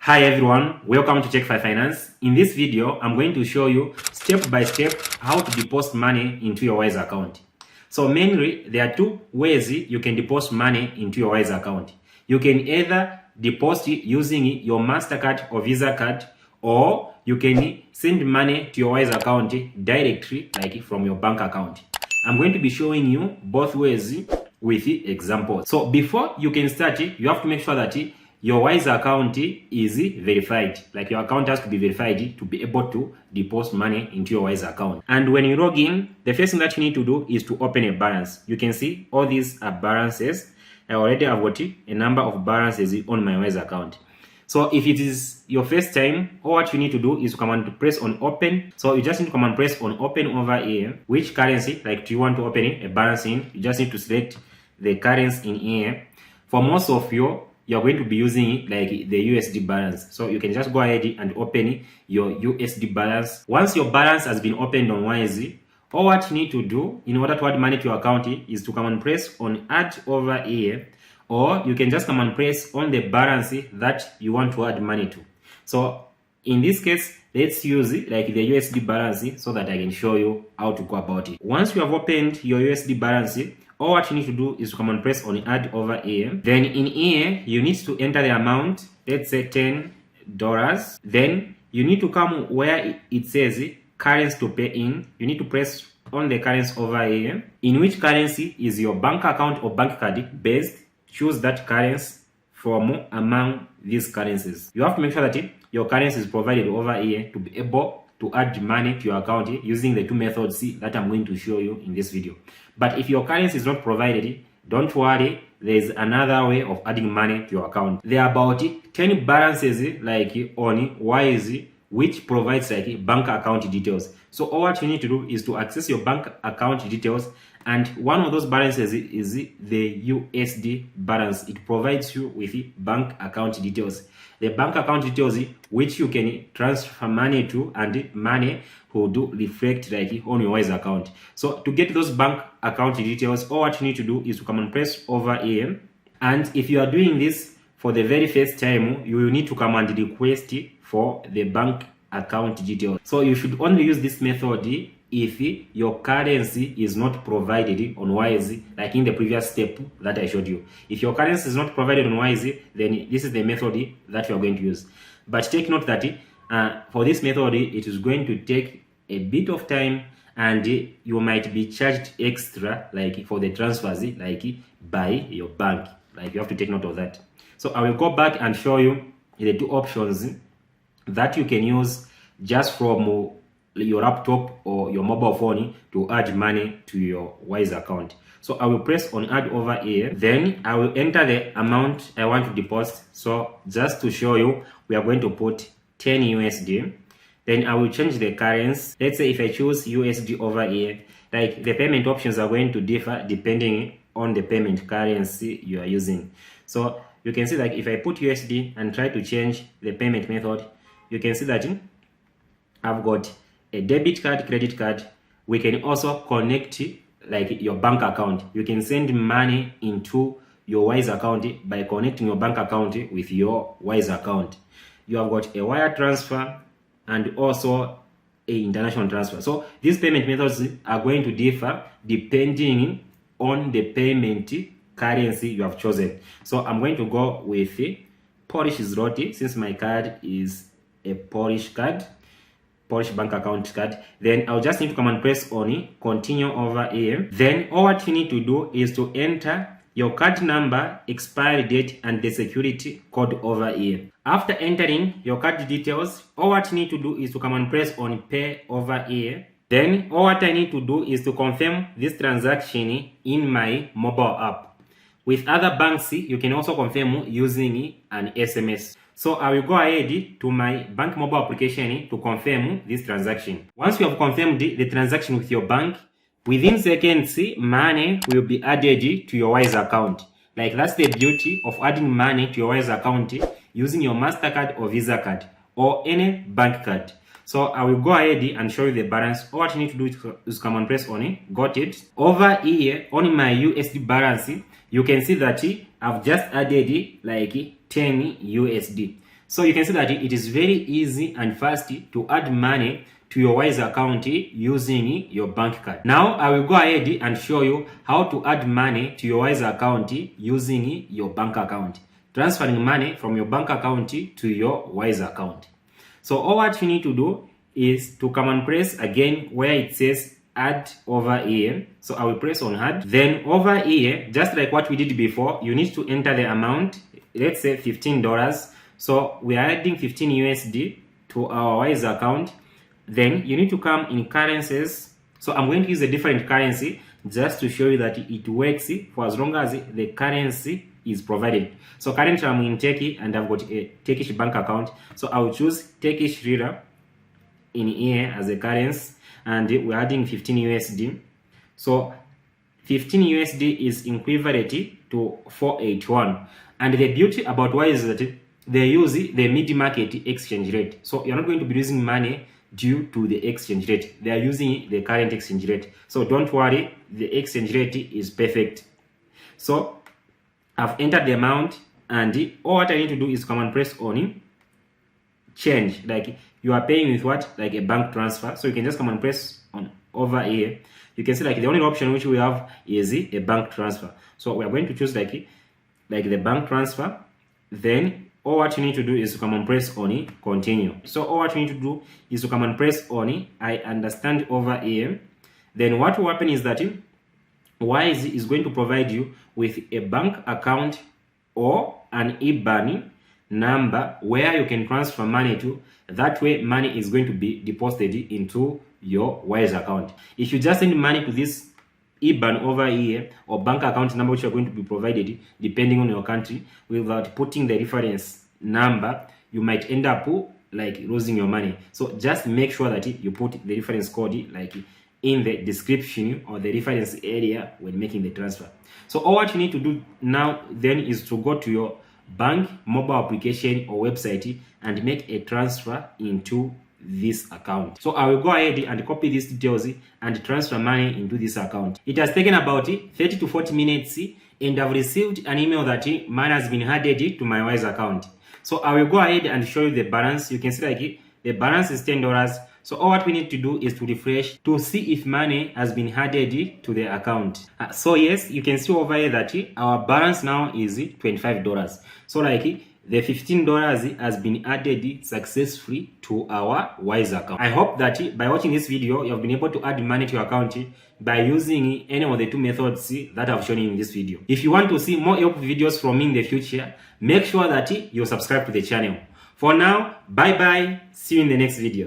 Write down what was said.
Hi everyone, welcome to Check 5 Finance. In this video, I'm going to show you step by step how to deposit money into your Wise account. So mainly, there are two ways you can deposit money into your Wise account. You can either deposit using your Mastercard or Visa card, or you can send money to your Wise account directly, like from your bank account. I'm going to be showing you both ways with examples. So before you can start, you have to make sure that your Wise account is verified. Like your account has to be verified to be able to deposit money into your Wise account. And when you log in, the first thing that you need to do is to open a balance. You can see all these are balances. I already have got a number of balances on my Wise account. So if it is your first time, all what you need to do is to come and press on open. So you just need to come and press on open over here. Which currency, like do you want to open a balance in? You just need to select the currency in here. For most of you're going to be using like the USD balance. So you can just go ahead and open your USD balance. Once your balance has been opened on Wise, all what you need to do in order to add money to your account is to come and press on add over here, or you can just come and press on the balance that you want to add money to. So in this case, let's use like the USD balance so that I can show you how to go about it. Once you have opened your USD balance, all what you need to do is to come and press on add over here. Then in here, you need to enter the amount, let's say $10. Then you need to come where it says currency to pay in. You need to press on the currency over here. In which currency is your bank account or bank card based? Choose that currency from among these currencies. You have to make sure that your currency is provided over here to be able to add money to your account using the two methods that I'm going to show you in this video. But if your currency is not provided, don't worry, there is another way of adding money to your account. There are about 10 balances like on Wise which provides like bank account details. So all what you need to do is to access your bank account details, and one of those balances is the USD balance. It provides you with bank account details. The bank account details which you can transfer money to, and money will do reflect like on your Wise account. So to get those bank account details, all what you need to do is to come and press over here. And if you are doing this for the very first time, you will need to come and request for the bank account details. So you should only use this method if your currency is not provided on Wise, like in the previous step that I showed you. If your currency is not provided on Wise, then this is the method that you are going to use. But take note that for this method, it is going to take a bit of time, and you might be charged extra, like for the transfers, like by your bank. Like you have to take note of that. So I will go back and show you the two options that you can use just from your laptop or your mobile phone to add money to your Wise account. So I will press on add over here. Then I will enter the amount I want to deposit. So just to show you, we are going to put 10 USD. Then I will change the currency. Let's say if I choose USD over here, like the payment options are going to differ depending on the payment currency you are using. So you can see that if I put USD and try to change the payment method, you can see that I've got a debit card, credit card. We can also connect like your bank account. You can send money into your Wise account by connecting your bank account with your Wise account. You have got a wire transfer and also a international transfer. So these payment methods are going to differ depending on the payment currency you have chosen. So I'm going to go with Polish zloty, since my card is a Polish card, Polish bank account card. Then I'll just need to come and press on continue over here. Then all what you need to do is to enter your card number, expiry date, and the security code over here. After entering your card details, all what you need to do is to come and press on pay over here. Then all what I need to do is to confirm this transaction in my mobile app. With other banks, you can also confirm using an SMS. So I will go ahead to my bank mobile application to confirm this transaction. Once you have confirmed the transaction with your bank, within seconds, money will be added to your Wise account. Like that's the beauty of adding money to your Wise account using your Mastercard or Visa card or any bank card. So I will go ahead and show you the balance. All what you need to do is come and press on it. Got it. Over here on my USD balance, you can see that I've just added like 10 USD. So you can see that it is very easy and fast to add money to your Wise account using your bank card. Now I will go ahead and show you how to add money to your Wise account using your bank account. Transferring money from your bank account to your Wise account. So all what you need to do is to come and press again where it says add over here. So I will press on add. Then over here, just like what we did before, you need to enter the amount. Let's say $15. So we are adding 15 USD to our Wise account. Then you need to come in currencies. So I'm going to use a different currency just to show you that it works for as long as the currency is provided. So currently I'm in Turkey and I've got a Turkish bank account. So I will choose Turkish lira in here as a currency, and we're adding 15 USD. So 15 USD is equivalent to 481. And the beauty about Wise is that they use the mid-market exchange rate. So you're not going to be losing money due to the exchange rate. They are using the current exchange rate. So don't worry, the exchange rate is perfect. So I've entered the amount, and all what I need to do is come and press on change. Like you are paying with what? Like a bank transfer. So you can just come and press on over here. You can see like the only option which we have is a bank transfer. So we are going to choose like the bank transfer. Then all what you need to do is to come and press on continue. So all what you need to do is to come and press on I understand over here. Then what will happen is that Wise is going to provide you with a bank account or an IBAN number where you can transfer money to. That way money is going to be deposited into your Wise account. If you just send money to this IBAN over here or bank account number which you are going to be provided depending on your country without putting the reference number, you might end up like losing your money. So just make sure that you put the reference code like in the description or the reference area when making the transfer. So all what you need to do now then is to go to your bank mobile application or website and make a transfer into this account. So I will go ahead and copy these details and transfer money into this account. It has taken about 30 to 40 minutes and I've received an email that money has been added to my Wise account. So I will go ahead and show you the balance. You can see like the balance is $10. So all what we need to do is to refresh to see if money has been added to the account. So yes, you can see over here that our balance now is $25. So like the $15 has been added successfully to our Wise account. I hope that by watching this video, you have been able to add money to your account by using any of the two methods that I've shown you in this video. If you want to see more helpful videos from me in the future, make sure that you subscribe to the channel. For now, bye bye. See you in the next video.